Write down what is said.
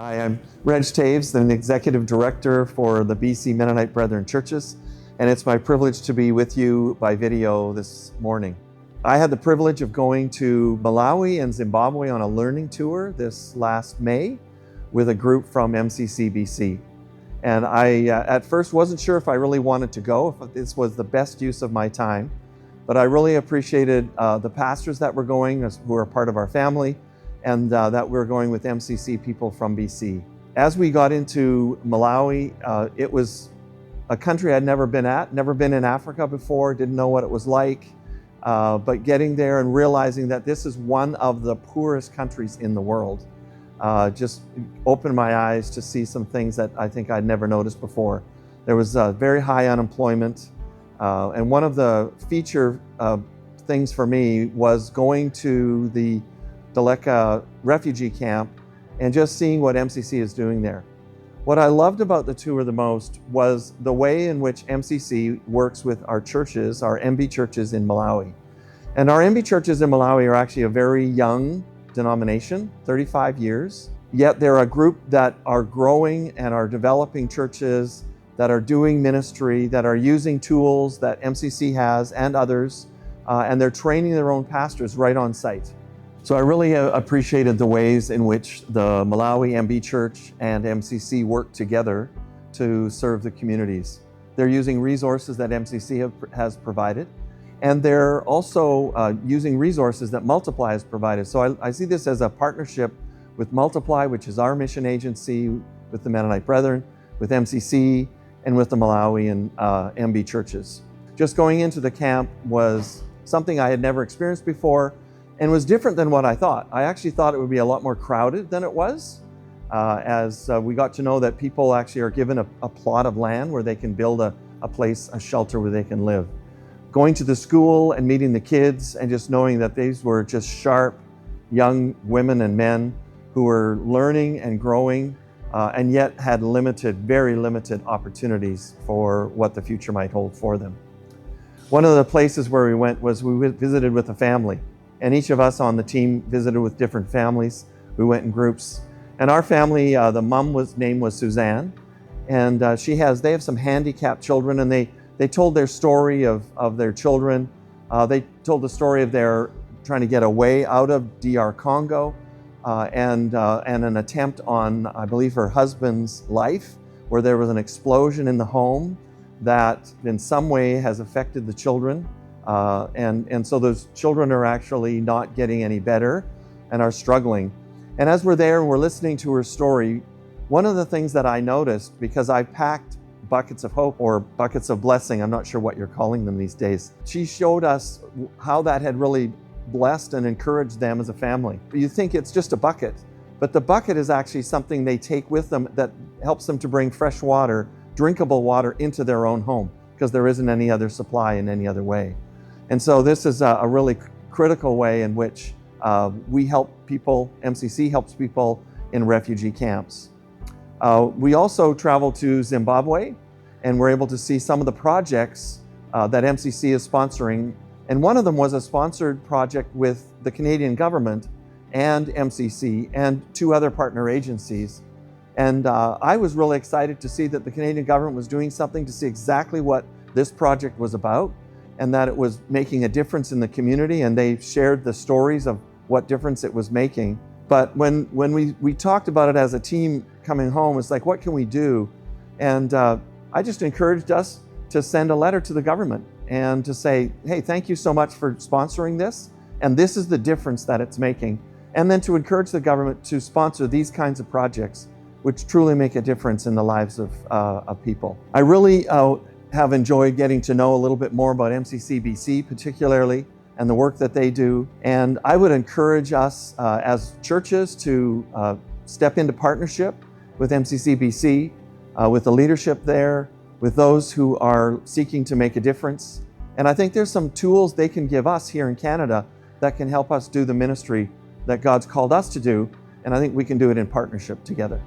Hi, I'm Reg Toews, the Executive Director for the BC Mennonite Brethren Churches, and it's my privilege to be with you by video this morning. I had the privilege of going to Malawi and Zimbabwe on a learning tour this last May with a group from MCC BC. And I at first wasn't sure if I really wanted to go, if this was the best use of my time, but I really appreciated the pastors that were going, who are part of our family, and that we're going with MCC people from BC. As we got into Malawi, it was a country I'd never been in Africa before, didn't know what it was like, but getting there and realizing that this is one of the poorest countries in the world just opened my eyes to see some things that I think I'd never noticed before. There was very high unemployment, and one of the feature things for me was going to the Daleka refugee camp and just seeing what MCC is doing there. What I loved about the tour the most was the way in which MCC works with our churches, our MB churches in Malawi. And our MB churches in Malawi are actually a very young denomination, 35 years, yet they're a group that are growing and are developing churches that are doing ministry, that are using tools that MCC has and others, and they're training their own pastors right on site. So I really appreciated the ways in which the Malawi MB Church and MCC work together to serve the communities. They're using resources that MCC has provided, and they're also using resources that Multiply has provided. So I see this as a partnership with Multiply, which is our mission agency, with the Mennonite Brethren, with MCC, and with the Malawi and MB churches. Just going into the camp was something I had never experienced before, and was different than what I thought. I actually thought it would be a lot more crowded than it was, as we got to know that people actually are given a plot of land where they can build a place, a shelter where they can live. Going to the school and meeting the kids and just knowing that these were just sharp young women and men who were learning and growing, and yet had very limited opportunities for what the future might hold for them. One of the places where we went was we visited with a family. And each of us on the team visited with different families. We went in groups. And our family, the mom's name was Suzanne. And they have some handicapped children, and they told their story of their children. They told the story of their trying to get away out of DR Congo, and an attempt on, I believe, her husband's life, where there was an explosion in the home that in some way has affected the children. And so those children are actually not getting any better and are struggling. And as we're there and we're listening to her story, one of the things that I noticed, because I packed buckets of hope or buckets of blessing, I'm not sure what you're calling them these days, she showed us how that had really blessed and encouraged them as a family. You think it's just a bucket, but the bucket is actually something they take with them that helps them to bring fresh water, drinkable water, into their own home, because there isn't any other supply in any other way. And so this is a really critical way in which we help people, MCC helps people in refugee camps. We also traveled to Zimbabwe, and we're able to see some of the projects that MCC is sponsoring. And one of them was a sponsored project with the Canadian government and MCC and two other partner agencies. And I was really excited to see that the Canadian government was doing something, to see exactly what this project was about, and that it was making a difference in the community, and they shared the stories of what difference it was making. But when we talked about it as a team coming home, it's like, what can we do? And I just encouraged us to send a letter to the government and to say, hey, thank you so much for sponsoring this, and this is the difference that it's making. And then to encourage the government to sponsor these kinds of projects, which truly make a difference in the lives of people. I really have enjoyed getting to know a little bit more about MCC BC particularly, and the work that they do. And I would encourage us as churches to step into partnership with MCC BC, with the leadership there, with those who are seeking to make a difference. And I think there's some tools they can give us here in Canada that can help us do the ministry that God's called us to do. And I think we can do it in partnership together.